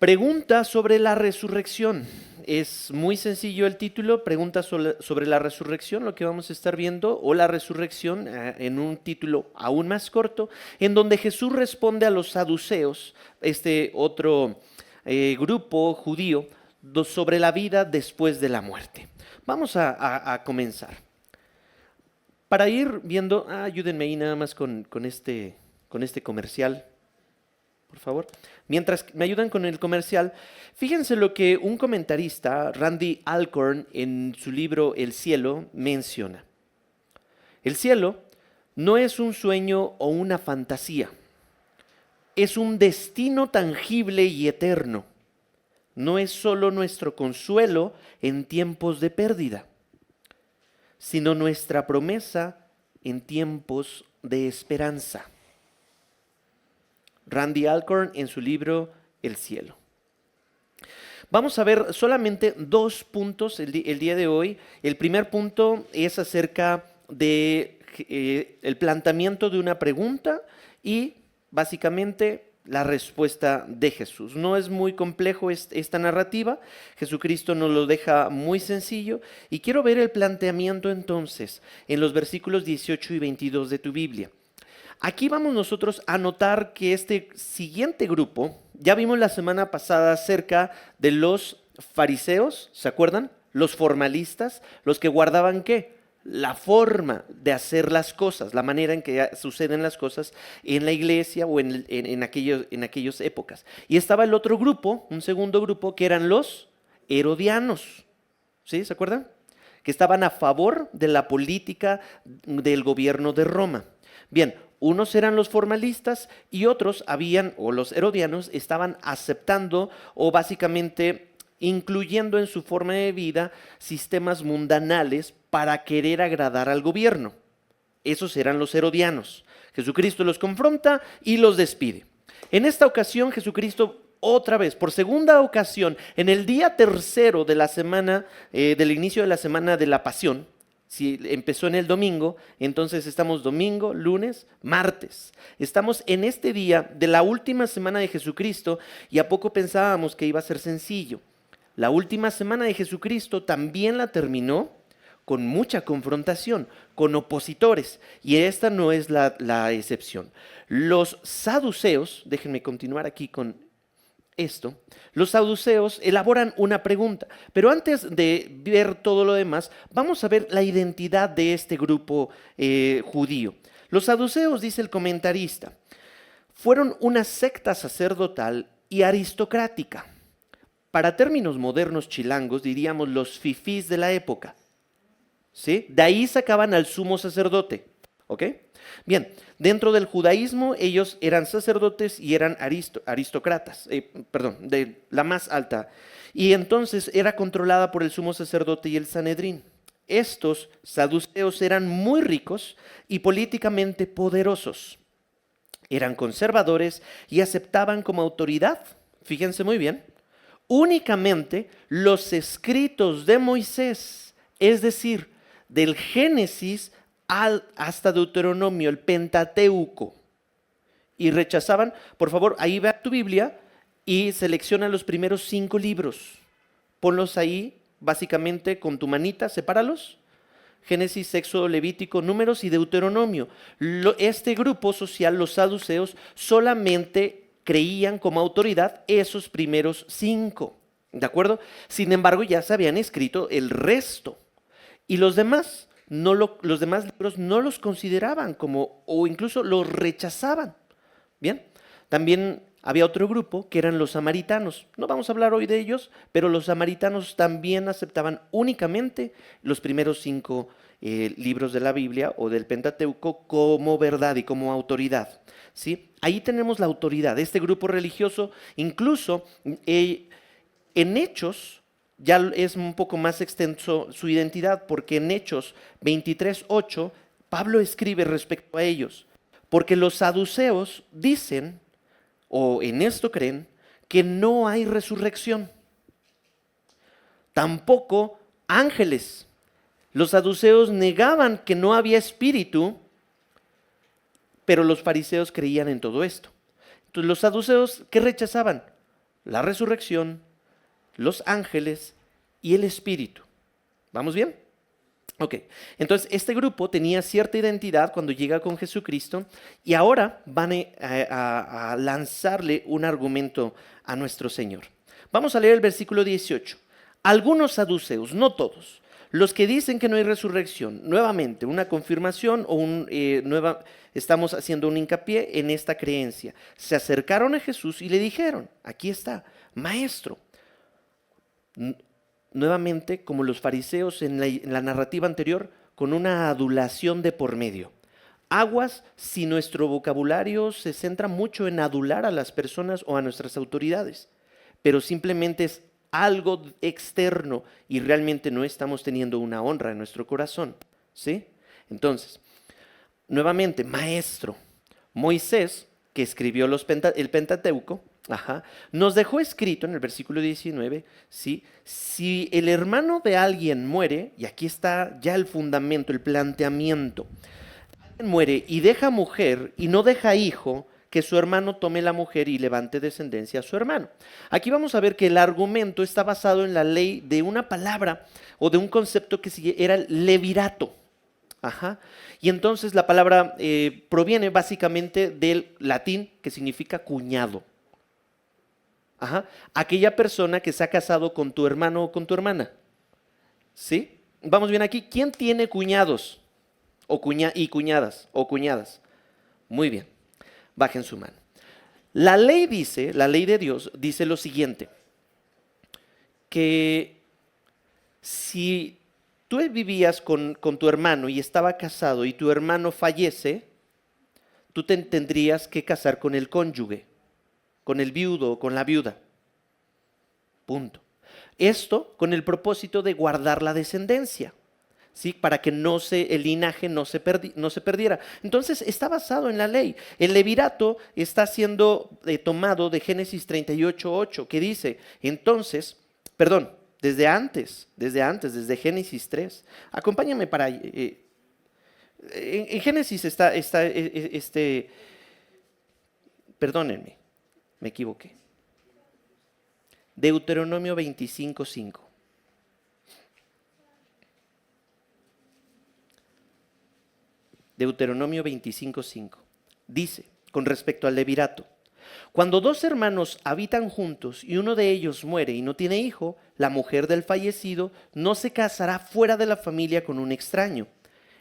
Pregunta sobre la resurrección. Es muy sencillo el título, pregunta sobre la resurrección, lo que vamos a estar viendo, o la resurrección en un título aún más corto, en donde Jesús responde a los saduceos, este otro grupo judío, sobre la vida después de la muerte. Vamos a comenzar. Para ir viendo, ayúdenme ahí nada más con este comercial, por favor. Mientras me ayudan con el comercial, fíjense lo que un comentarista, Randy Alcorn, en su libro El cielo, menciona. El cielo no es un sueño o una fantasía, es un destino tangible y eterno. No es solo nuestro consuelo en tiempos de pérdida, sino nuestra promesa en tiempos de esperanza. Randy Alcorn en su libro El cielo. Vamos a ver solamente 2 puntos el día de hoy. El primer punto es acerca de el planteamiento de una pregunta y básicamente la respuesta de Jesús. No es muy complejo esta narrativa, Jesucristo nos lo deja muy sencillo y quiero ver el planteamiento entonces en los versículos 18 y 22 de tu Biblia. Aquí vamos nosotros a notar que este siguiente grupo, ya vimos la semana pasada acerca de los fariseos, ¿se acuerdan? Los formalistas, los que guardaban ¿qué? La forma de hacer las cosas, la manera en que suceden las cosas en la iglesia o en aquellas épocas. Y estaba el otro grupo, un segundo grupo, que eran los herodianos, ¿sí? ¿Se acuerdan? Que estaban a favor de la política del gobierno de Roma. Bien, unos eran los formalistas y otros los herodianos estaban aceptando o básicamente incluyendo en su forma de vida sistemas mundanales para querer agradar al gobierno. Esos eran los herodianos. Jesucristo los confronta y los despide. En esta ocasión Jesucristo otra vez, por segunda ocasión, en el día tercero de la semana, del inicio de la semana de la Pasión, si empezó en el domingo, entonces estamos domingo, lunes, martes. Estamos en este día de la última semana de Jesucristo y a poco pensábamos que iba a ser sencillo. La última semana de Jesucristo también la terminó con mucha confrontación, con opositores, y esta no es la excepción. Los saduceos, déjenme continuar aquí con esto, los saduceos elaboran una pregunta, pero antes de ver todo lo demás, vamos a ver la identidad de este grupo judío. Los saduceos, dice el comentarista, fueron una secta sacerdotal y aristocrática. Para términos modernos chilangos, diríamos los fifís de la época, ¿sí? De ahí sacaban al sumo sacerdote, ¿ok? Bien, dentro del judaísmo ellos eran sacerdotes y eran aristócratas, de la más alta. Y entonces era controlada por el sumo sacerdote y el Sanedrín. Estos saduceos eran muy ricos y políticamente poderosos. Eran conservadores y aceptaban como autoridad, fíjense muy bien, únicamente los escritos de Moisés, es decir, del Génesis hasta Deuteronomio, el Pentateuco. Y rechazaban, por favor, ahí ve tu Biblia y selecciona los primeros 5 libros. Ponlos ahí, básicamente con tu manita, sepáralos. Génesis, Éxodo, Levítico, Números y Deuteronomio. Este grupo social, los saduceos, solamente creían como autoridad esos primeros 5. ¿De acuerdo? Sin embargo, ya se habían escrito el resto. Y los demás libros no los consideraban como, o incluso los rechazaban. Bien, también había otro grupo que eran los samaritanos. No vamos a hablar hoy de ellos, pero los samaritanos también aceptaban únicamente los primeros 5 libros de la Biblia o del Pentateuco como verdad y como autoridad, ¿sí? Ahí tenemos la autoridad. Este grupo religioso, incluso en Hechos, ya es un poco más extenso su identidad, porque en Hechos 23:8, Pablo escribe respecto a ellos. Porque los saduceos dicen, o en esto creen, que no hay resurrección. Tampoco ángeles. Los saduceos negaban que no había espíritu, pero los fariseos creían en todo esto. Entonces los saduceos, ¿qué rechazaban? la resurrección, los ángeles y el Espíritu. ¿Vamos bien? Ok, entonces este grupo tenía cierta identidad cuando llega con Jesucristo y ahora van a lanzarle un argumento a nuestro Señor. Vamos a leer el versículo 18. Algunos saduceos, no todos, los que dicen que no hay resurrección, nuevamente una confirmación o estamos haciendo un hincapié en esta creencia, se acercaron a Jesús y le dijeron, aquí está, Maestro. Nuevamente, como los fariseos en la narrativa anterior, con una adulación de por medio. Aguas si nuestro vocabulario se centra mucho en adular a las personas o a nuestras autoridades, pero simplemente es algo externo y realmente no estamos teniendo una honra en nuestro corazón, ¿sí? Entonces, nuevamente, maestro, Moisés, que escribió el Pentateuco, nos dejó escrito en el versículo 19, ¿sí? Si el hermano de alguien muere, y aquí está ya el fundamento, el planteamiento, alguien muere y deja mujer y no deja hijo, que su hermano tome la mujer y levante descendencia a su hermano. Aquí vamos a ver que el argumento está basado en la ley de una palabra o de un concepto que era el levirato. Y entonces la palabra proviene básicamente del latín que significa cuñado. Aquella persona que se ha casado con tu hermano o con tu hermana. ¿Sí? Vamos bien aquí. ¿Quién tiene cuñados? Y cuñadas o cuñadas. Muy bien. Bajen su mano. La ley de Dios dice lo siguiente, que si tú vivías con tu hermano y estaba casado y tu hermano fallece, tú tendrías que casar con el cónyuge, con el viudo o con la viuda. Punto. Esto con el propósito de guardar la descendencia. ¿Sí? Para que el linaje no se perdiera. Entonces está basado en la ley. El levirato está siendo tomado de Génesis 38:8, que dice, entonces, desde Génesis 3. Acompáñame para en Génesis está perdónenme, me equivoqué. Deuteronomio 25:5. Deuteronomio 25:5 dice, con respecto al levirato, cuando dos hermanos habitan juntos y uno de ellos muere y no tiene hijo, la mujer del fallecido no se casará fuera de la familia con un extraño.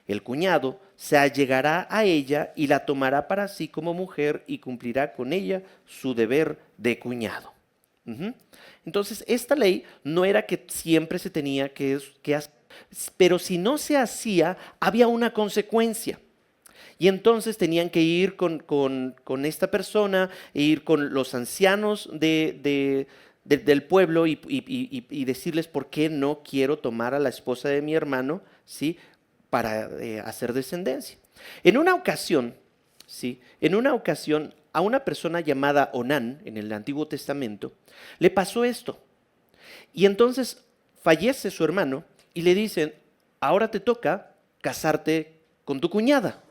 El cuñado se allegará a ella y la tomará para sí como mujer y cumplirá con ella su deber de cuñado. Entonces, esta ley no era que siempre se tenía que hacer, pero si no se hacía, había una consecuencia. Y entonces tenían que ir con esta persona, e ir con los ancianos del pueblo y decirles por qué no quiero tomar a la esposa de mi hermano, ¿sí? Para hacer descendencia. En una ocasión, a una persona llamada Onán, en el Antiguo Testamento, le pasó esto. Y entonces fallece su hermano y le dicen, ahora te toca casarte con tu cuñada,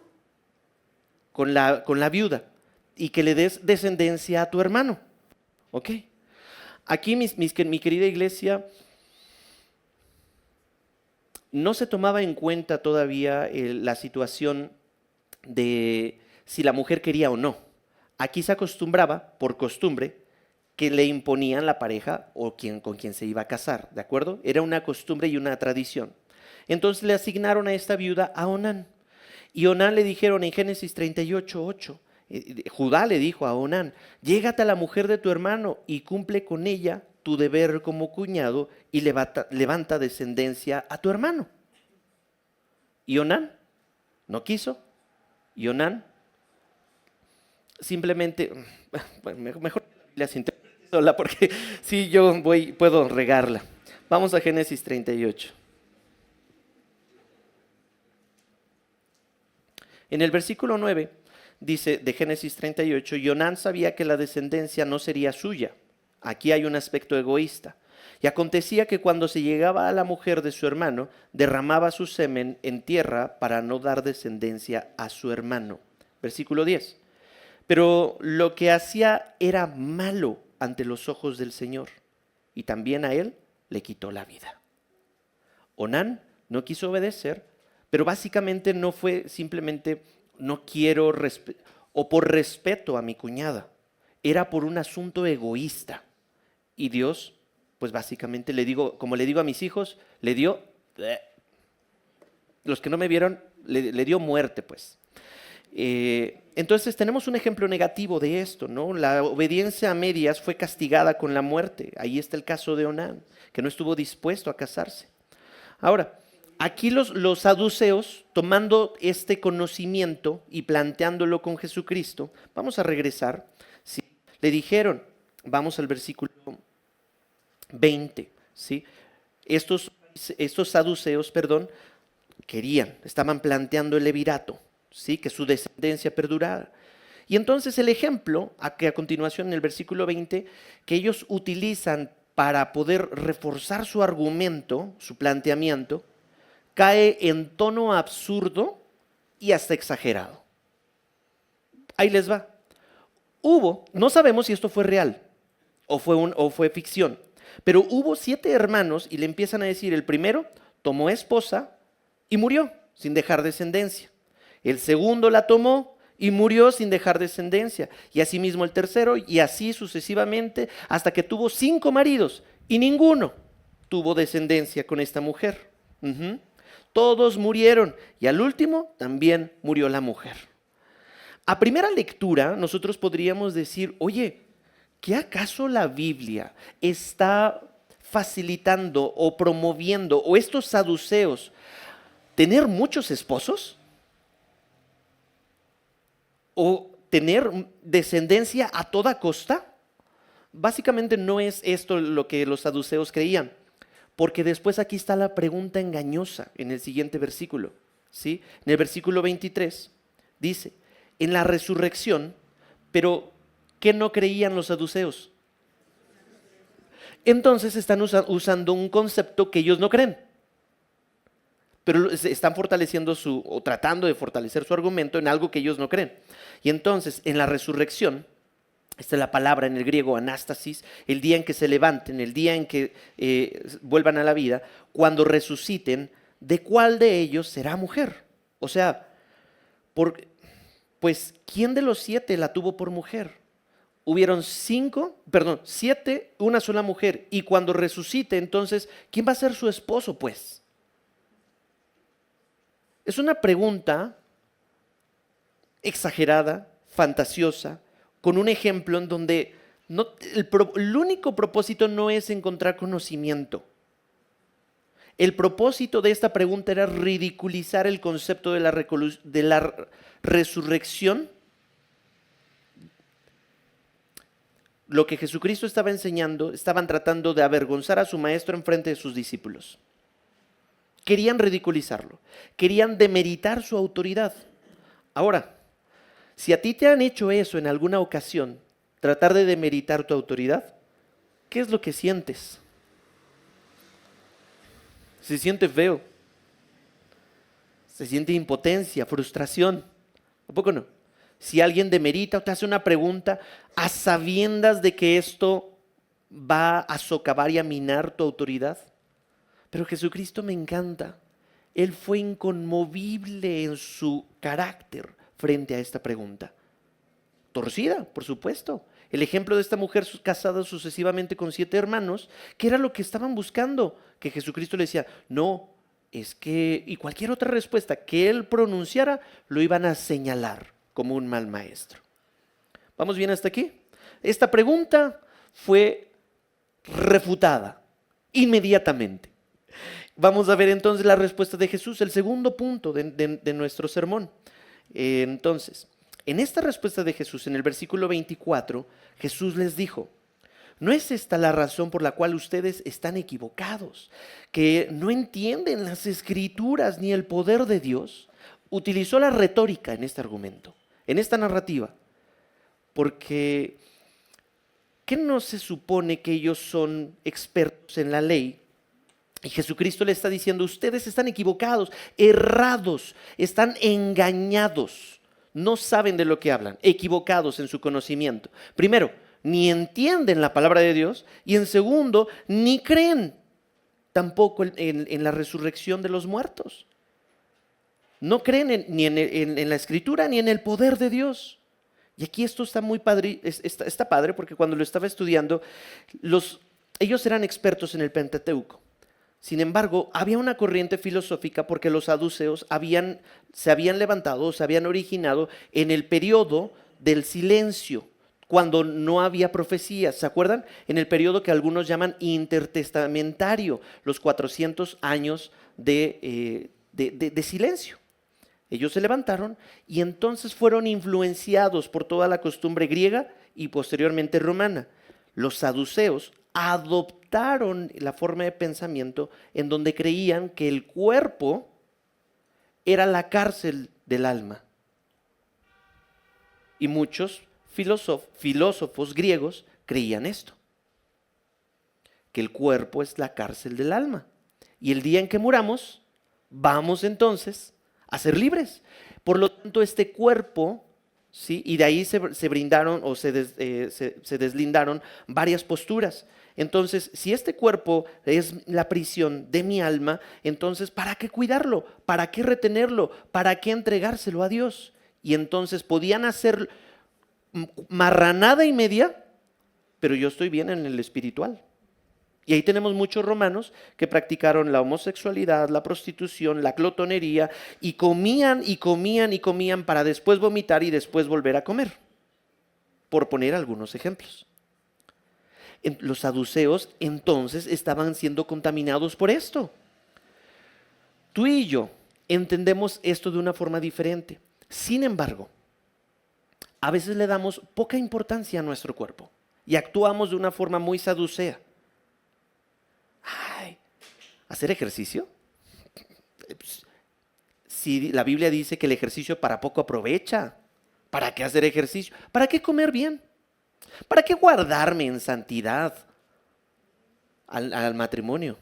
con la viuda, y que le des descendencia a tu hermano. ¿Ok? Aquí, mi querida iglesia, no se tomaba en cuenta todavía la situación de si la mujer quería o no. Aquí se acostumbraba, por costumbre, que le imponían la pareja o con quien se iba a casar, ¿de acuerdo? Era una costumbre y una tradición. Entonces le asignaron a esta viuda a Onán. Y Onán le dijeron en Génesis 38:8, Judá le dijo a Onán, llégate a la mujer de tu hermano y cumple con ella tu deber como cuñado y levanta descendencia a tu hermano. Y Onán no quiso. Y Onán simplemente, mejor las interpreto sola porque si yo puedo regarla. Vamos a Génesis 38. En el versículo 9 dice de Génesis 38, y Onán sabía que la descendencia no sería suya. Aquí hay un aspecto egoísta. Y acontecía que cuando se llegaba a la mujer de su hermano, derramaba su semen en tierra para no dar descendencia a su hermano. Versículo 10. Pero lo que hacía era malo ante los ojos del Señor, y también a él le quitó la vida. Onán no quiso obedecer, pero básicamente no fue simplemente no quiero o por respeto a mi cuñada. Era por un asunto egoísta. Y Dios, pues básicamente le digo, como le digo a mis hijos, le dio, los que no me vieron, le dio muerte, pues. Entonces tenemos un ejemplo negativo de esto, ¿no? La obediencia a medias fue castigada con la muerte. Ahí está el caso de Onán, que no estuvo dispuesto a casarse. Ahora, aquí los saduceos, tomando este conocimiento y planteándolo con Jesucristo, vamos a regresar, ¿sí? Le dijeron, vamos al versículo 20, ¿sí? Estos saduceos, estaban planteando el levirato, ¿sí? Que su descendencia perdurara. Y entonces el ejemplo, que a continuación en el versículo 20, que ellos utilizan para poder reforzar su argumento, su planteamiento, cae en tono absurdo y hasta exagerado. Ahí les va. No sabemos si esto fue real o fue ficción, pero hubo 7 hermanos y le empiezan a decir, el primero tomó esposa y murió sin dejar descendencia. El segundo la tomó y murió sin dejar descendencia. Y asimismo el tercero, y así sucesivamente, hasta que tuvo 5 maridos y ninguno tuvo descendencia con esta mujer. Todos murieron y al último también murió la mujer. A primera lectura nosotros podríamos decir, oye, ¿qué acaso la Biblia está facilitando o promoviendo, o estos saduceos, tener muchos esposos? ¿O tener descendencia a toda costa? Básicamente no es esto lo que los saduceos creían, porque después aquí está la pregunta engañosa en el siguiente versículo, ¿sí? En el versículo 23 dice, en la resurrección, pero ¿qué no creían los saduceos? Entonces están usando un concepto que ellos no creen, pero están fortaleciendo o tratando de fortalecer su argumento en algo que ellos no creen. Y entonces, en la resurrección, esta es la palabra en el griego anástasis, el día en que se levanten, el día en que vuelvan a la vida, cuando resuciten, ¿de cuál de ellos será mujer? O sea, pues, ¿quién de los 7 la tuvo por mujer? Hubieron 7, una sola mujer. Y cuando resucite, entonces, ¿quién va a ser su esposo, pues? Es una pregunta exagerada, fantasiosa, con un ejemplo en donde el único propósito no es encontrar conocimiento. El propósito de esta pregunta era ridiculizar el concepto de la resurrección. Lo que Jesucristo estaba enseñando, estaban tratando de avergonzar a su maestro en frente de sus discípulos. Querían ridiculizarlo, querían demeritar su autoridad. Ahora, si a ti te han hecho eso en alguna ocasión, tratar de demeritar tu autoridad, ¿qué es lo que sientes? Se siente feo, se siente impotencia, frustración. ¿A poco no? Si alguien demerita o te hace una pregunta a sabiendas de que esto va a socavar y a minar tu autoridad. Pero Jesucristo me encanta. Él fue inconmovible en su carácter frente a esta pregunta. Torcida, por supuesto. El ejemplo de esta mujer casada sucesivamente con 7 hermanos, que era lo que estaban buscando, que Jesucristo le decía, no, es que, y cualquier otra respuesta que él pronunciara, lo iban a señalar como un mal maestro. ¿Vamos bien hasta aquí? Esta pregunta fue refutada inmediatamente. Vamos a ver entonces la respuesta de Jesús, el segundo punto de nuestro sermón. Entonces, en esta respuesta de Jesús, en el versículo 24, Jesús les dijo, ¿no es esta la razón por la cual ustedes están equivocados? ¿Que no entienden las Escrituras ni el poder de Dios? Utilizó la retórica en este argumento, en esta narrativa, porque ¿qué no se supone que ellos son expertos en la ley? Y Jesucristo le está diciendo, ustedes están equivocados, errados, están engañados, no saben de lo que hablan, equivocados en su conocimiento. Primero, ni entienden la palabra de Dios, y en segundo, ni creen tampoco en la resurrección de los muertos. No creen ni en la Escritura ni en el poder de Dios. Y aquí esto está muy padre, está padre porque cuando lo estaba estudiando, ellos eran expertos en el Pentateuco. Sin embargo, había una corriente filosófica porque los saduceos se habían levantado, se habían originado en el periodo del silencio, cuando no había profecías. ¿Se acuerdan? En el periodo que algunos llaman intertestamentario, los 400 años de silencio. Ellos se levantaron y entonces fueron influenciados por toda la costumbre griega y posteriormente romana. Los saduceos adoptaron la forma de pensamiento en donde creían que el cuerpo era la cárcel del alma. Y muchos filósofos griegos creían esto, que el cuerpo es la cárcel del alma. Y el día en que muramos, vamos entonces a ser libres. Por lo tanto, este cuerpo, ¿sí? Y de ahí se brindaron o se deslindaron varias posturas. Entonces, si este cuerpo es la prisión de mi alma, entonces, ¿para qué cuidarlo? ¿Para qué retenerlo? ¿Para qué entregárselo a Dios? Y entonces podían hacer marranada y media, pero yo estoy bien en el espiritual. Y ahí tenemos muchos romanos que practicaron la homosexualidad, la prostitución, la glotonería, y comían y comían y comían para después vomitar y después volver a comer, por poner algunos ejemplos. Los saduceos entonces estaban siendo contaminados por esto. Tú y yo entendemos esto de una forma diferente. Sin embargo, a veces le damos poca importancia a nuestro cuerpo y actuamos de una forma muy saducea. Ay, ¿hacer ejercicio? Si la Biblia dice que el ejercicio para poco aprovecha, ¿para qué hacer ejercicio? ¿Para qué comer bien? ¿Para qué guardarme en santidad al matrimonio?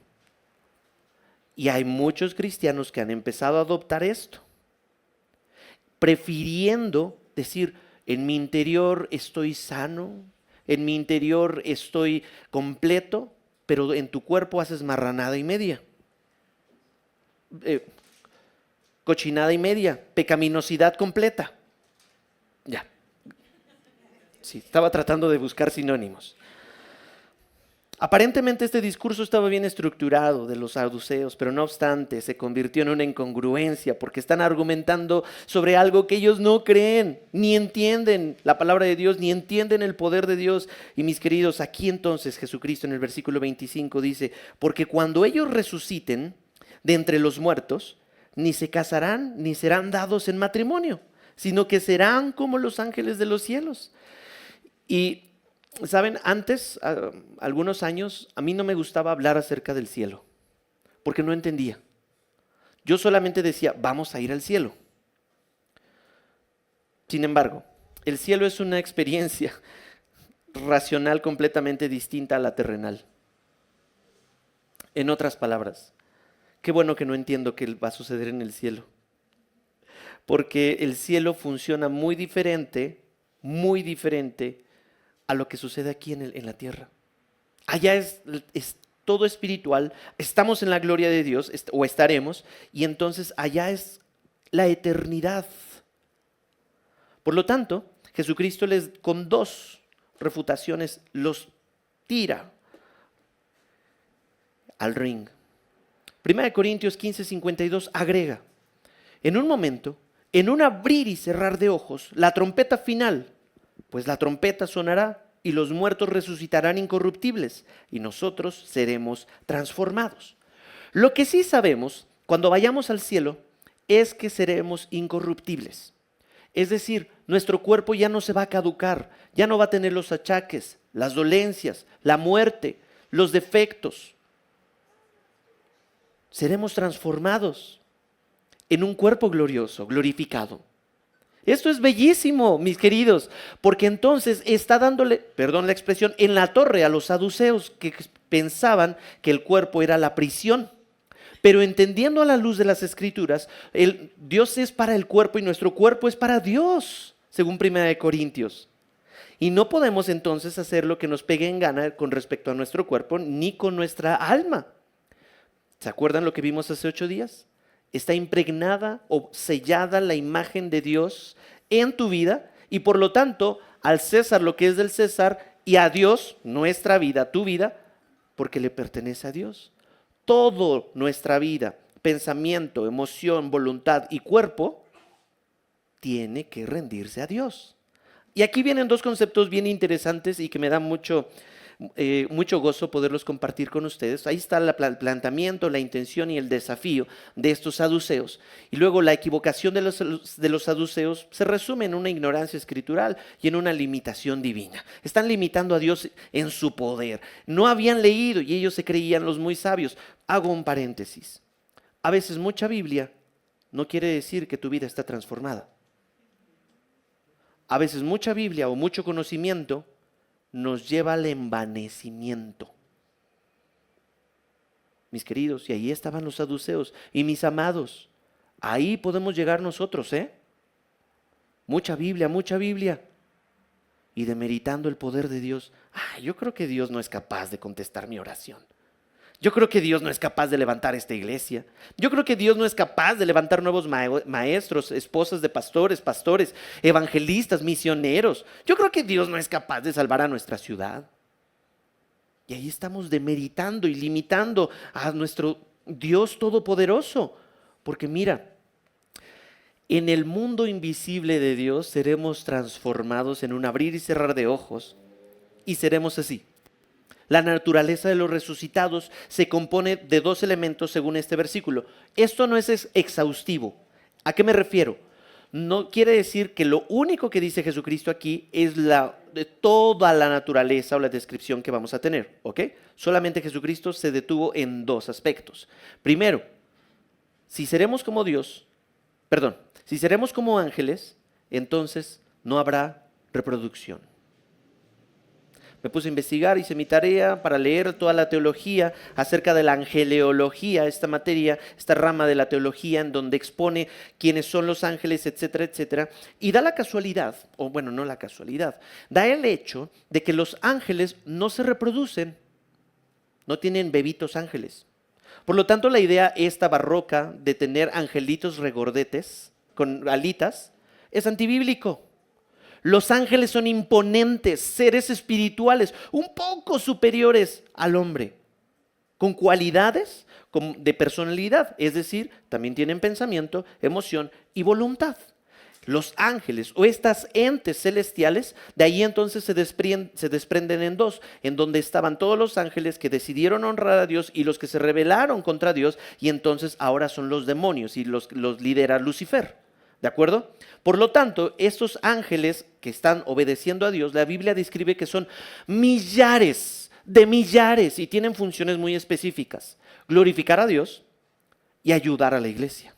Y hay muchos cristianos que han empezado a adoptar esto, prefiriendo decir, en mi interior estoy sano, en mi interior estoy completo, pero en tu cuerpo haces marranada y media, cochinada y media, pecaminosidad completa. Ya. Sí, estaba tratando de buscar sinónimos. Aparentemente este discurso estaba bien estructurado de los saduceos, pero no obstante se convirtió en una incongruencia porque están argumentando sobre algo que ellos no creen, ni entienden la palabra de Dios, ni entienden el poder de Dios. Y mis queridos, aquí entonces Jesucristo en el versículo 25 dice, porque cuando ellos resuciten de entre los muertos, ni se casarán ni serán dados en matrimonio, sino que serán como los ángeles de los cielos. Y saben, antes, algunos años, a mí no me gustaba hablar acerca del cielo, porque no entendía. Yo solamente decía, vamos a ir al cielo. Sin embargo, el cielo es una experiencia racional completamente distinta a la terrenal. En otras palabras, qué bueno que no entiendo qué va a suceder en el cielo, porque el cielo funciona muy diferente a lo que sucede aquí en la tierra. Allá es todo espiritual, estamos en la gloria de Dios, o estaremos, y entonces allá es la eternidad. Por lo tanto, Jesucristo con dos refutaciones los tira al ring. 1 Corintios 15:52 agrega, en un momento, en un abrir y cerrar de ojos, la trompeta final, pues la trompeta sonará y los muertos resucitarán incorruptibles y nosotros seremos transformados. Lo que sí sabemos cuando vayamos al cielo es que seremos incorruptibles. Es decir, nuestro cuerpo ya no se va a caducar, ya no va a tener los achaques, las dolencias, la muerte, los defectos. Seremos transformados en un cuerpo glorioso, glorificado. Esto es bellísimo, mis queridos, porque entonces está dándole, perdón la expresión, en la torre a los saduceos que pensaban que el cuerpo era la prisión. Pero entendiendo a la luz de las Escrituras, Dios es para el cuerpo y nuestro cuerpo es para Dios, según 1 Corintios. Y no podemos entonces hacer lo que nos pegue en gana con respecto a nuestro cuerpo ni con nuestra alma. ¿Se acuerdan lo que vimos hace 8 días? Está impregnada o sellada la imagen de Dios en tu vida y por lo tanto al César lo que es del César y a Dios, nuestra vida, tu vida, porque le pertenece a Dios. Todo nuestra vida, pensamiento, emoción, voluntad y cuerpo tiene que rendirse a Dios. Y aquí vienen dos conceptos bien interesantes y que me da mucho gozo poderlos compartir con ustedes. Ahí está el planteamiento, la intención y el desafío de estos saduceos. Y luego la equivocación de los saduceos se resume en una ignorancia escritural y en una limitación divina. Están limitando a Dios en su poder. No habían leído y ellos se creían los muy sabios. Hago un paréntesis. A veces mucha Biblia no quiere decir que tu vida está transformada. A veces mucha Biblia o mucho conocimiento nos lleva al envanecimiento. Mis queridos, y ahí estaban los saduceos. Y mis amados, ahí podemos llegar nosotros, ¿eh? Mucha Biblia. Y demeritando el poder de Dios. Yo creo que Dios no es capaz de contestar mi oración. Yo creo que Dios no es capaz de levantar esta iglesia. Yo creo que Dios no es capaz de levantar nuevos maestros, esposas de pastores, evangelistas, misioneros. Yo creo que Dios no es capaz de salvar a nuestra ciudad. Y ahí estamos demeritando y limitando a nuestro Dios todopoderoso. Porque mira, en el mundo invisible de Dios seremos transformados en un abrir y cerrar de ojos y seremos así. La naturaleza de los resucitados se compone de 2 elementos según este versículo. Esto no es exhaustivo. ¿A qué me refiero? No quiere decir que lo único que dice Jesucristo aquí es de toda la naturaleza o la descripción que vamos a tener, ¿ok? Solamente Jesucristo se detuvo en 2 aspectos. Primero, si seremos como ángeles, entonces no habrá reproducción. Me puse a investigar, hice mi tarea para leer toda la teología acerca de la angeleología, esta materia, esta rama de la teología en donde expone quiénes son los ángeles, etcétera, etcétera. Y da la casualidad, o bueno, no la casualidad, da el hecho de que los ángeles no se reproducen, no tienen bebitos ángeles. Por lo tanto, la idea esta barroca de tener angelitos regordetes con alitas es antibíblico. Los ángeles son imponentes, seres espirituales, un poco superiores al hombre, con cualidades de personalidad, es decir, también tienen pensamiento, emoción y voluntad. Los ángeles o estas entes celestiales, de ahí entonces se desprenden en 2, en donde estaban todos los ángeles que decidieron honrar a Dios y los que se rebelaron contra Dios, y entonces ahora son los demonios y los lidera Lucifer. ¿De acuerdo? Por lo tanto, estos ángeles que están obedeciendo a Dios, la Biblia describe que son millares de millares y tienen funciones muy específicas. Glorificar a Dios y ayudar a la iglesia.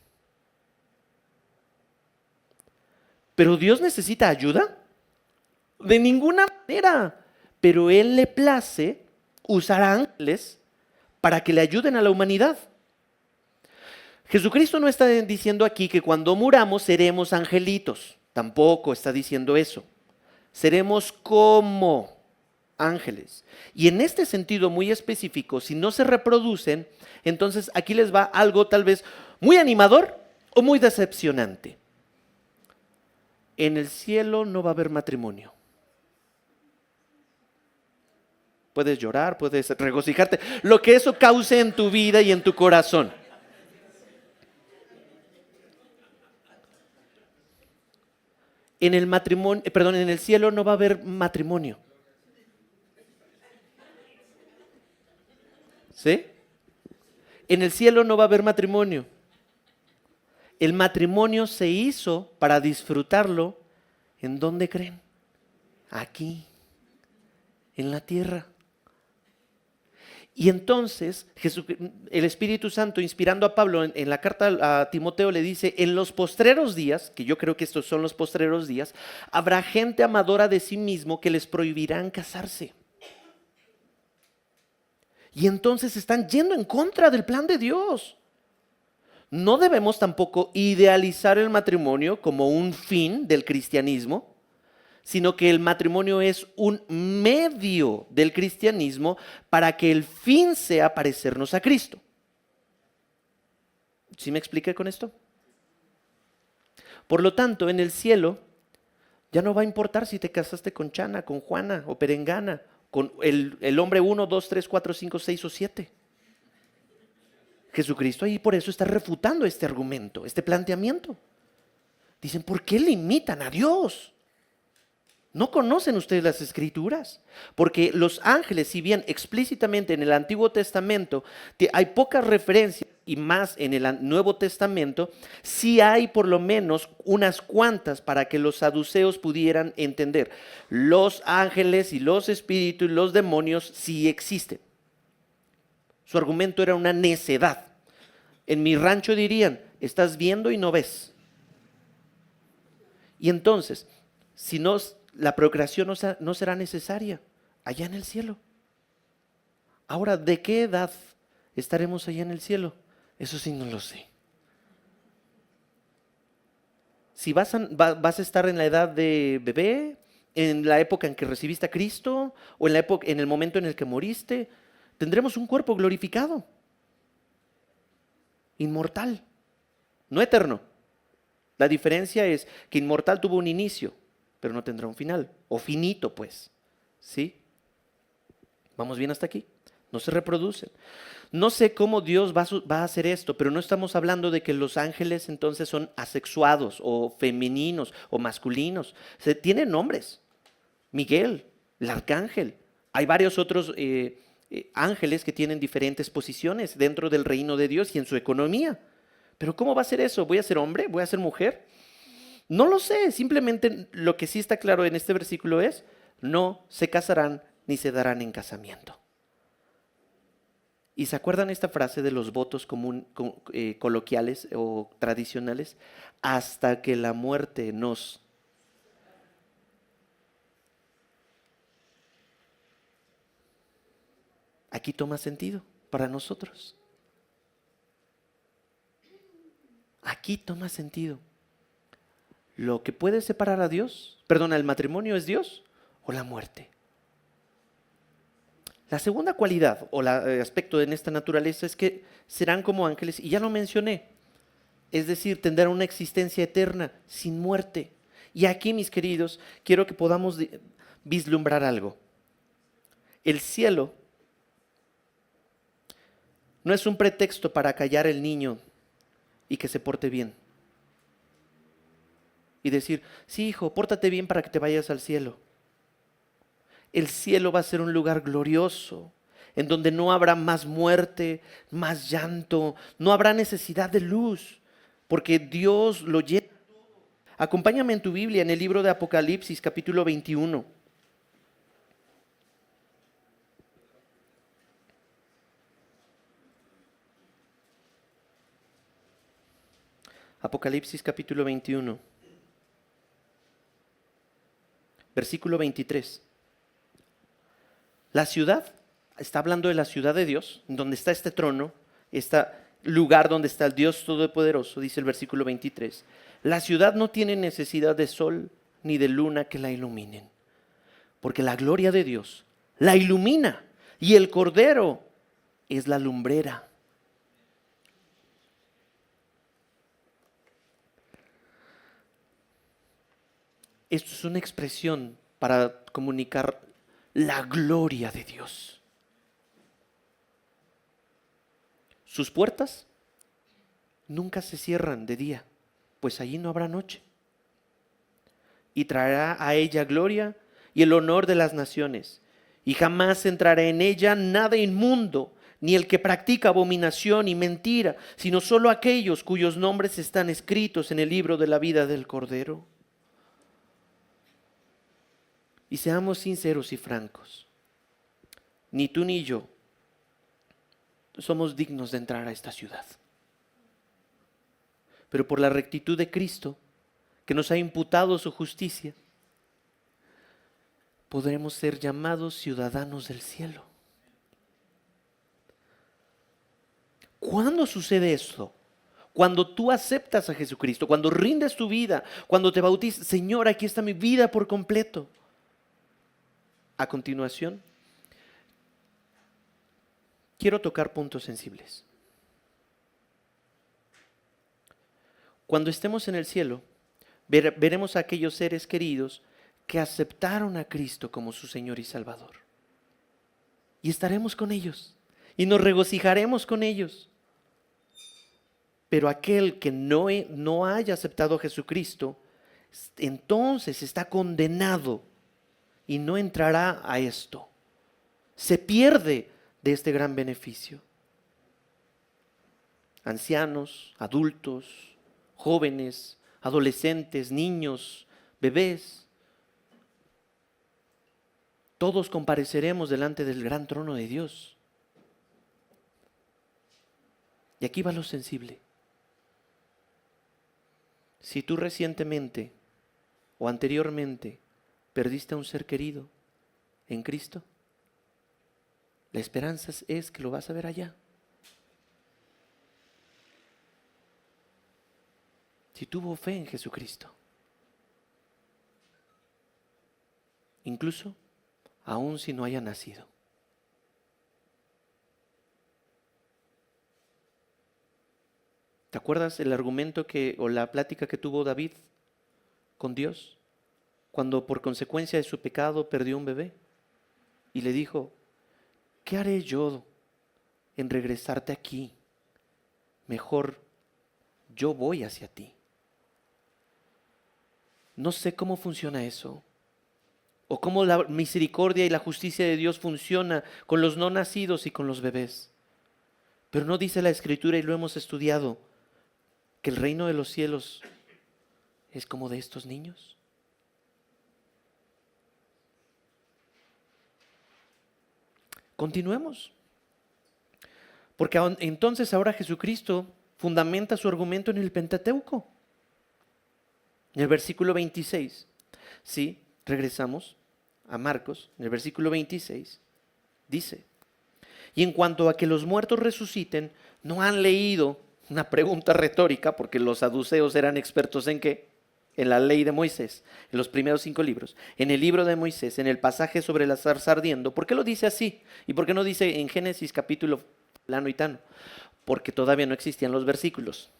¿Pero Dios necesita ayuda? De ninguna manera. Pero Él le place usar ángeles para que le ayuden a la humanidad. Jesucristo no está diciendo aquí que cuando muramos seremos angelitos. Tampoco está diciendo eso. Seremos como ángeles. Y en este sentido muy específico, si no se reproducen, entonces aquí les va algo tal vez muy animador o muy decepcionante. En el cielo no va a haber matrimonio. Puedes llorar, puedes regocijarte, lo que eso cause en tu vida y en tu corazón. En el cielo no va a haber matrimonio. ¿Sí? En el cielo no va a haber matrimonio. El matrimonio se hizo para disfrutarlo. ¿En dónde creen? Aquí, en la tierra. Y entonces el Espíritu Santo, inspirando a Pablo en la carta a Timoteo, le dice, en los postreros días, que yo creo que estos son los postreros días, habrá gente amadora de sí mismo que les prohibirán casarse. Y entonces están yendo en contra del plan de Dios. No debemos tampoco idealizar el matrimonio como un fin del cristianismo, sino que el matrimonio es un medio del cristianismo para que el fin sea parecernos a Cristo. ¿Sí me expliqué con esto? Por lo tanto, en el cielo ya no va a importar si te casaste con Chana, con Juana o Perengana, con el hombre 1, 2, 3, 4, 5, 6 o 7. Jesucristo ahí por eso está refutando este argumento, este planteamiento. Dicen, ¿por qué limitan a Dios? ¿No conocen ustedes las Escrituras? Porque los ángeles, si bien explícitamente en el Antiguo Testamento hay pocas referencias y más en el Nuevo Testamento, sí hay por lo menos unas cuantas para que los saduceos pudieran entender. Los ángeles y los espíritus y los demonios sí existen. Su argumento era una necedad. En mi rancho dirían, estás viendo y no ves. Y entonces, si no, la procreación no será necesaria allá en el cielo. Ahora, ¿de qué edad estaremos allá en el cielo? Eso sí no lo sé. Si vas a estar en la edad de bebé, en la época en que recibiste a Cristo, o en el momento en el que moriste, tendremos un cuerpo glorificado, inmortal, no eterno. La diferencia es que inmortal tuvo un inicio, pero no tendrá un final, o finito pues, ¿sí? ¿Vamos bien hasta aquí? No se reproducen. No sé cómo Dios va a hacer esto, pero no estamos hablando de que los ángeles entonces son asexuados o femeninos o masculinos. Tienen nombres. Miguel, el arcángel. Hay varios otros ángeles que tienen diferentes posiciones dentro del reino de Dios y en su economía. Pero ¿cómo va a ser eso? ¿Voy a ser hombre? ¿Voy a ser mujer? No lo sé. Simplemente lo que sí está claro en este versículo es, no se casarán ni se darán en casamiento. ¿Y se acuerdan esta frase de los votos coloquiales o tradicionales? Hasta que la muerte nos... Aquí toma sentido para nosotros. Aquí toma sentido. Lo que puede separar a Dios, perdón, el matrimonio es Dios o la muerte. La segunda cualidad o aspecto en esta naturaleza es que serán como ángeles, y ya lo mencioné, es decir, tendrán una existencia eterna, sin muerte. Y aquí, mis queridos, quiero que podamos vislumbrar algo. El cielo no es un pretexto para callar al niño y que se porte bien. Y decir, sí, hijo, pórtate bien para que te vayas al cielo. El cielo va a ser un lugar glorioso, en donde no habrá más muerte, más llanto, no habrá necesidad de luz, porque Dios lo llena. Acompáñame en tu Biblia en el libro de Apocalipsis, capítulo 21. Apocalipsis, capítulo 21, versículo 23. La ciudad, está hablando de la ciudad de Dios, donde está este trono, este lugar donde está el Dios Todopoderoso, dice el versículo 23. La ciudad no tiene necesidad de sol ni de luna que la iluminen, porque la gloria de Dios la ilumina y el Cordero es la lumbrera. Esto es una expresión para comunicar la gloria de Dios. Sus puertas nunca se cierran de día, pues allí no habrá noche. Y traerá a ella gloria y el honor de las naciones. Y jamás entrará en ella nada inmundo, ni el que practica abominación y mentira, sino solo aquellos cuyos nombres están escritos en el libro de la vida del Cordero. Y seamos sinceros y francos, ni tú ni yo somos dignos de entrar a esta ciudad. Pero por la rectitud de Cristo, que nos ha imputado su justicia, podremos ser llamados ciudadanos del cielo. ¿Cuándo sucede esto? Cuando tú aceptas a Jesucristo, cuando rindes tu vida, cuando te bautizas, Señor, aquí está mi vida por completo. A continuación, quiero tocar puntos sensibles. Cuando estemos en el cielo, veremos a aquellos seres queridos que aceptaron a Cristo como su Señor y Salvador. Y estaremos con ellos y nos regocijaremos con ellos. Pero aquel que no haya aceptado a Jesucristo, entonces está condenado y no entrará a esto. Se pierde de este gran beneficio. Ancianos, adultos, jóvenes, adolescentes, niños, bebés, todos compareceremos delante del gran trono de Dios. Y aquí va lo sensible. Si tú recientemente o anteriormente perdiste a un ser querido en Cristo, la esperanza es que lo vas a ver allá. Si tuvo fe en Jesucristo, incluso aun si no haya nacido. ¿Te acuerdas el argumento o la plática que tuvo David con Dios cuando por consecuencia de su pecado perdió un bebé? Y le dijo, ¿qué haré yo en regresarte aquí? Mejor yo voy hacia ti. No sé cómo funciona eso, o cómo la misericordia y la justicia de Dios funciona con los no nacidos y con los bebés. Pero no dice la Escritura, y lo hemos estudiado, que el reino de los cielos es como de estos niños. Continuemos. Porque entonces ahora Jesucristo fundamenta su argumento en el Pentateuco. En el versículo 26, sí, regresamos a Marcos, en el versículo 26, dice, y en cuanto a que los muertos resuciten, ¿no han leído? Una pregunta retórica, porque los saduceos eran expertos ¿en qué? En la ley de Moisés, en los primeros 5 libros, en el libro de Moisés, en el pasaje sobre la zarza ardiendo. ¿Por qué lo dice así? ¿Y por qué no dice en Génesis capítulo fulano y tano? Porque todavía no existían los versículos.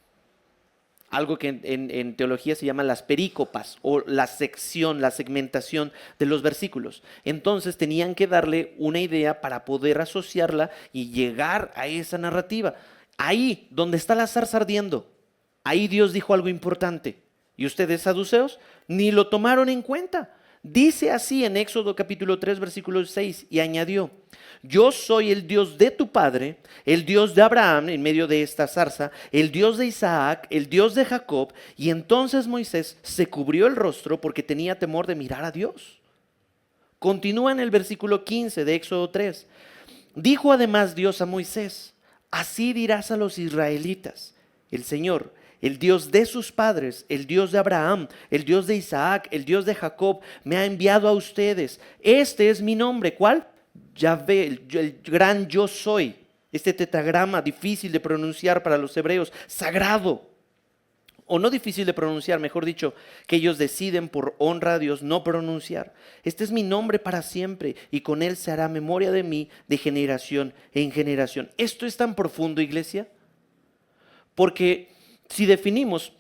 Algo que en teología se llama las perícopas o la sección, la segmentación de los versículos. Entonces tenían que darle una idea para poder asociarla y llegar a esa narrativa. Ahí, donde está la zarza ardiendo, ahí Dios dijo algo importante. Y ustedes, saduceos, ni lo tomaron en cuenta. Dice así en Éxodo capítulo 3, versículo 6, y añadió, yo soy el Dios de tu padre, el Dios de Abraham en medio de esta zarza, el Dios de Isaac, el Dios de Jacob. Y entonces Moisés se cubrió el rostro porque tenía temor de mirar a Dios. Continúa en el versículo 15 de Éxodo 3. Dijo además Dios a Moisés, así dirás a los israelitas, el Señor, el Dios de sus padres, el Dios de Abraham, el Dios de Isaac, el Dios de Jacob, me ha enviado a ustedes. Este es mi nombre. ¿Cuál? Yahvé, el gran yo soy. Este tetragrama difícil de pronunciar para los hebreos, sagrado. O no difícil de pronunciar, mejor dicho, que ellos deciden por honra a Dios no pronunciar. Este es mi nombre para siempre y con él se hará memoria de mí de generación en generación. Esto es tan profundo, iglesia, porque si definimos,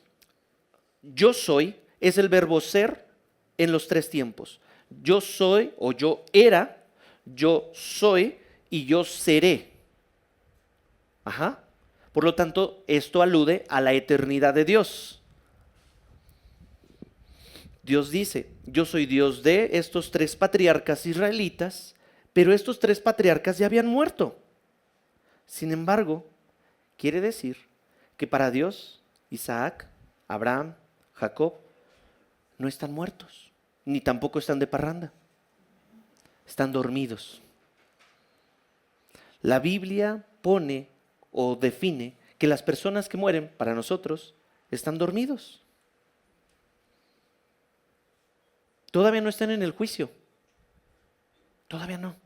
yo soy, es el verbo ser en los 3 tiempos. Yo soy o yo era, yo soy y yo seré. Ajá. Por lo tanto, esto alude a la eternidad de Dios. Dios dice, yo soy Dios de estos 3 patriarcas israelitas, pero estos 3 patriarcas ya habían muerto. Sin embargo, quiere decir que para Dios, Isaac, Abraham, Jacob, no están muertos, ni tampoco están de parranda. Están dormidos. La Biblia pone o define que las personas que mueren para nosotros están dormidos. Todavía no están en el juicio. Todavía no.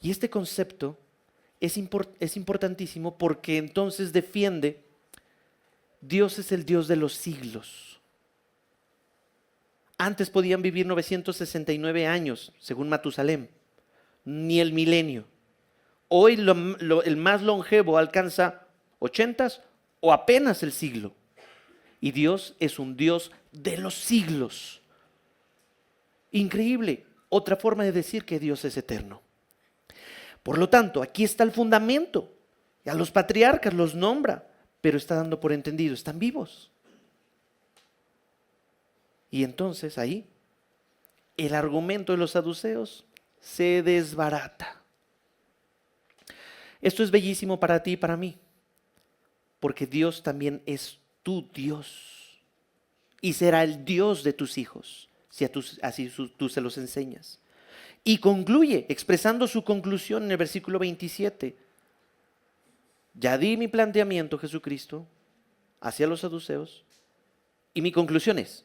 Y este concepto es importantísimo porque entonces defiende, Dios es el Dios de los siglos. Antes podían vivir 969 años, según Matusalem, ni el milenio. Hoy el más longevo alcanza 80 o apenas el siglo. Y Dios es un Dios de los siglos. Increíble. Otra forma de decir que Dios es eterno. Por lo tanto, aquí está el fundamento. Y a los patriarcas los nombra, pero está dando por entendido, están vivos. Y entonces ahí el argumento de los saduceos se desbarata. Esto es bellísimo para ti y para mí, porque Dios también es tu Dios y será el Dios de tus hijos, si así tú se los enseñas. Y concluye expresando su conclusión en el versículo 27. Ya di mi planteamiento, Jesucristo, hacia los saduceos, y mi conclusión es,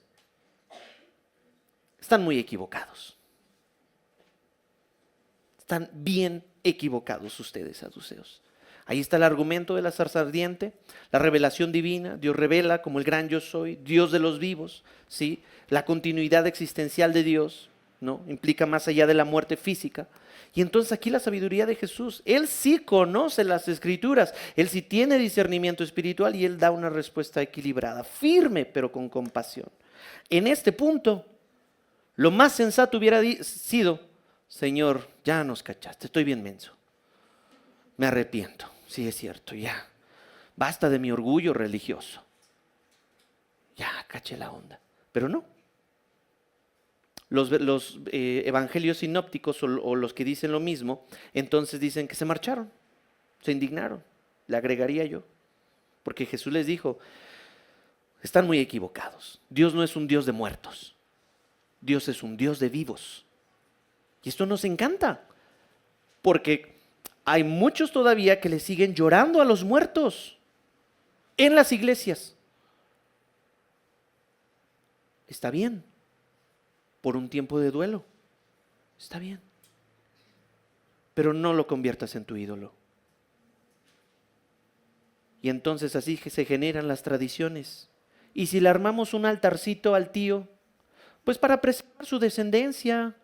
están muy equivocados. Están bien equivocados ustedes, saduceos. Ahí está el argumento de la zarza ardiente, la revelación divina. Dios revela como el gran yo soy, Dios de los vivos, ¿sí? La continuidad existencial de Dios, ¿no? Implica más allá de la muerte física. Y entonces aquí la sabiduría de Jesús. Él sí conoce las Escrituras, Él sí tiene discernimiento espiritual y Él da una respuesta equilibrada, firme pero con compasión. En este punto, lo más sensato hubiera sido, Señor, ya nos cachaste, estoy bien menso. Me arrepiento, sí es cierto, ya. Basta de mi orgullo religioso. Ya, caché la onda. Pero no. Los evangelios sinópticos o los que dicen lo mismo, entonces dicen que se marcharon, se indignaron. Le agregaría yo. Porque Jesús les dijo, están muy equivocados. Dios no es un Dios de muertos. Dios es un Dios de vivos. Y esto nos encanta. Porque hay muchos todavía que le siguen llorando a los muertos en las iglesias. Está bien, por un tiempo de duelo, está bien, pero no lo conviertas en tu ídolo. Y entonces así que se generan las tradiciones. Y si le armamos un altarcito al tío, pues para preservar su descendencia.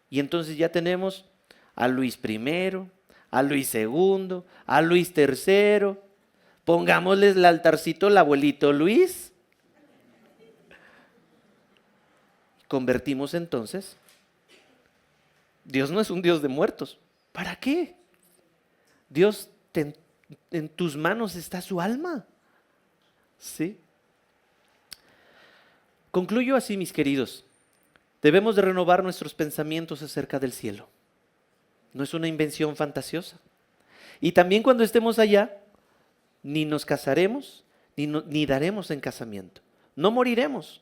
Y entonces ya tenemos a Luis I, a Luis II, a Luis III. Pongámosle el altarcito al abuelito Luis. Convertimos entonces. Dios no es un Dios de muertos. ¿Para qué? Dios, en tus manos está su alma. ¿Sí? Concluyo así, mis queridos. Debemos de renovar nuestros pensamientos acerca del cielo. No es una invención fantasiosa. Y también cuando estemos allá, ni nos casaremos, ni daremos en casamiento. No moriremos.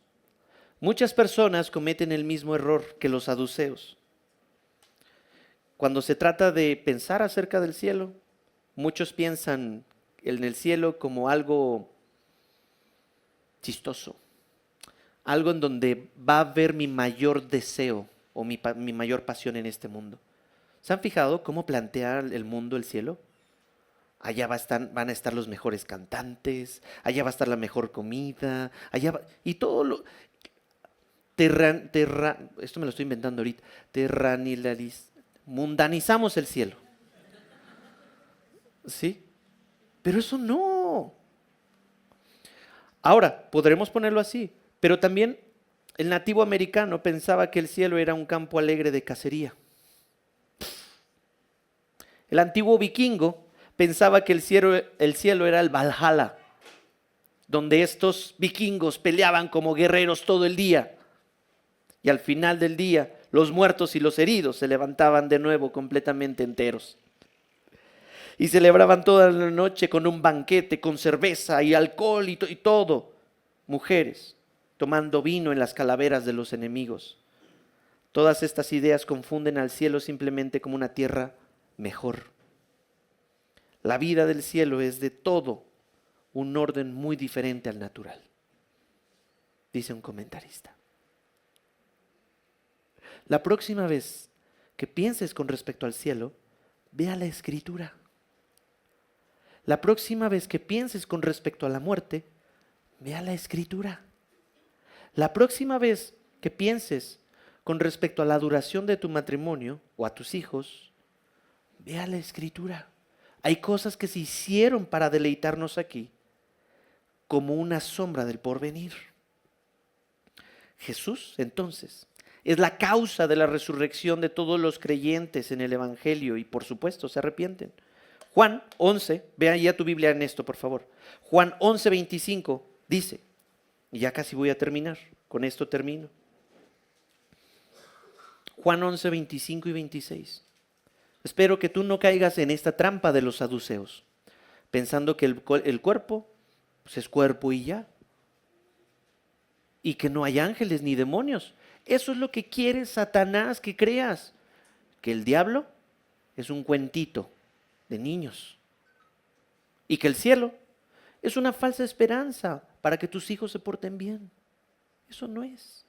Muchas personas cometen el mismo error que los saduceos. Cuando se trata de pensar acerca del cielo, muchos piensan en el cielo como algo chistoso, algo en donde va a haber mi mayor deseo o mi mayor pasión en este mundo. ¿Se han fijado cómo plantea el mundo el cielo? Allá van a estar los mejores cantantes, allá va a estar la mejor comida, y todo lo... esto me lo estoy inventando ahorita, mundanizamos el cielo. ¿Sí? Pero eso no. Ahora, podremos ponerlo así, pero también el nativo americano pensaba que el cielo era un campo alegre de cacería. El antiguo vikingo pensaba que el cielo era el Valhalla, donde estos vikingos peleaban como guerreros todo el día. Y al final del día, los muertos y los heridos se levantaban de nuevo completamente enteros. Y celebraban toda la noche con un banquete, con cerveza y alcohol y todo. Mujeres tomando vino en las calaveras de los enemigos. Todas estas ideas confunden al cielo simplemente como una tierra mejor. La vida del cielo es de todo un orden muy diferente al natural, dice un comentarista. La próxima vez que pienses con respecto al cielo, ve a la Escritura. La próxima vez que pienses con respecto a la muerte, ve a la Escritura. La próxima vez que pienses con respecto a la duración de tu matrimonio o a tus hijos, ve a la Escritura. Hay cosas que se hicieron para deleitarnos aquí, como una sombra del porvenir. Jesús, entonces, es la causa de la resurrección de todos los creyentes en el Evangelio y, por supuesto, se arrepienten. Juan 11, vea ya tu Biblia en esto, por favor. Juan 11, 25 dice, y ya casi voy a terminar, con esto termino. Juan 11, 25 y 26. Espero que tú no caigas en esta trampa de los saduceos, pensando que el cuerpo pues es cuerpo y ya, y que no hay ángeles ni demonios. Eso es lo que quiere Satanás que creas, que el diablo es un cuentito de niños y que el cielo es una falsa esperanza para que tus hijos se porten bien. Eso no es.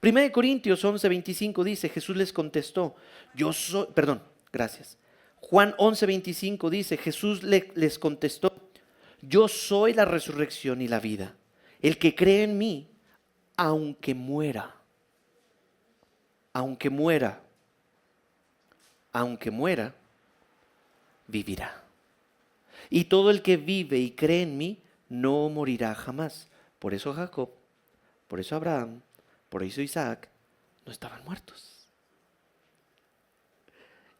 1 Corintios 11, 25 dice, Jesús les contestó, Juan 11, 25 dice, Jesús les contestó, yo soy la resurrección y la vida. El que cree en mí, aunque muera, vivirá. Y todo el que vive y cree en mí, no morirá jamás. Por eso Jacob, por eso Abraham, por eso Isaac, no estaban muertos.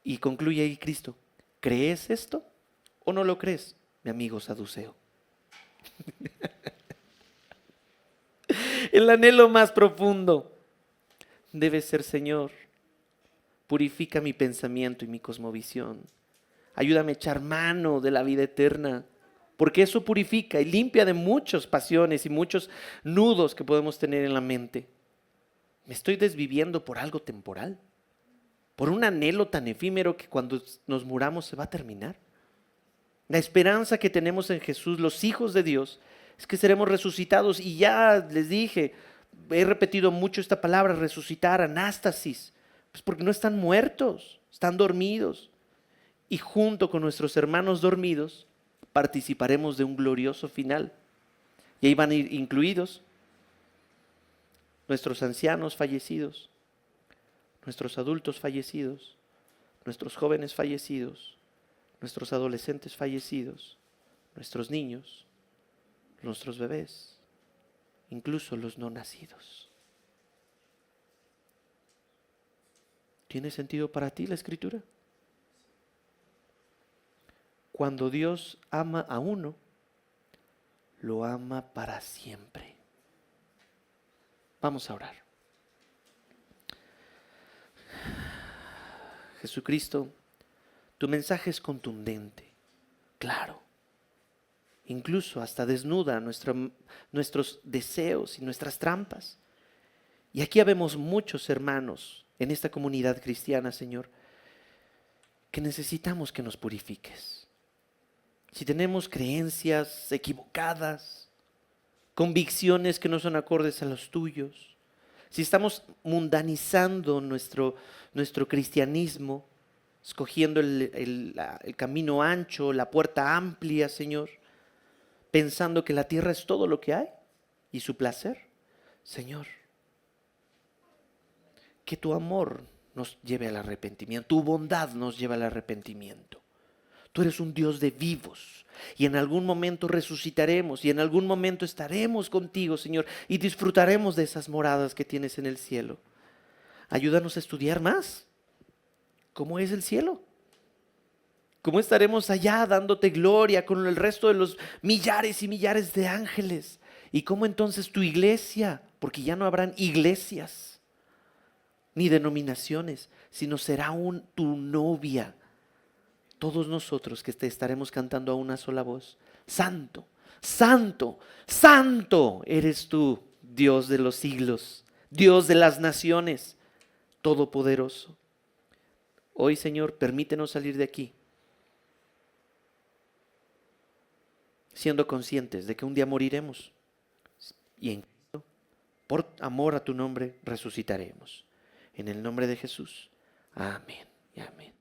Y concluye ahí Cristo, ¿crees esto o no lo crees, mi amigo saduceo? El anhelo más profundo debe ser, Señor, purifica mi pensamiento y mi cosmovisión. Ayúdame a echar mano de la vida eterna, porque eso purifica y limpia de muchas pasiones y muchos nudos que podemos tener en la mente. ¿Me estoy desviviendo por algo temporal? ¿Por un anhelo tan efímero que cuando nos muramos se va a terminar? La esperanza que tenemos en Jesús, los hijos de Dios, es que seremos resucitados. Y ya les dije, he repetido mucho esta palabra, resucitar, anástasis, pues porque no están muertos, están dormidos. Y junto con nuestros hermanos dormidos, participaremos de un glorioso final. Y ahí van a ir incluidos nuestros ancianos fallecidos, nuestros adultos fallecidos, nuestros jóvenes fallecidos, nuestros adolescentes fallecidos, nuestros niños, nuestros bebés, incluso los no nacidos. ¿Tiene sentido para ti la Escritura? Cuando Dios ama a uno, lo ama para siempre. Vamos a orar. Jesucristo, tu mensaje es contundente, claro. Incluso hasta desnuda nuestros deseos y nuestras trampas. Y aquí habemos muchos hermanos en esta comunidad cristiana, Señor, que necesitamos que nos purifiques. Si tenemos creencias equivocadas, convicciones que no son acordes a los tuyos, si estamos mundanizando nuestro cristianismo, escogiendo el camino ancho, la puerta amplia, Señor, pensando que la tierra es todo lo que hay y su placer, Señor, que tu amor nos lleve al arrepentimiento, tu bondad nos lleve al arrepentimiento. Tú eres un Dios de vivos y en algún momento resucitaremos y en algún momento estaremos contigo, Señor, y disfrutaremos de esas moradas que tienes en el cielo. Ayúdanos a estudiar más cómo es el cielo. ¿Cómo estaremos allá dándote gloria con el resto de los millares y millares de ángeles? ¿Y cómo entonces tu iglesia? Porque ya no habrán iglesias ni denominaciones, sino será tu novia. Todos nosotros que te estaremos cantando a una sola voz. Santo, santo, santo eres tú, Dios de los siglos, Dios de las naciones, todopoderoso. Hoy, Señor, permítenos salir de aquí siendo conscientes de que un día moriremos y en Cristo, por amor a tu nombre, resucitaremos. En el nombre de Jesús. Amén y amén.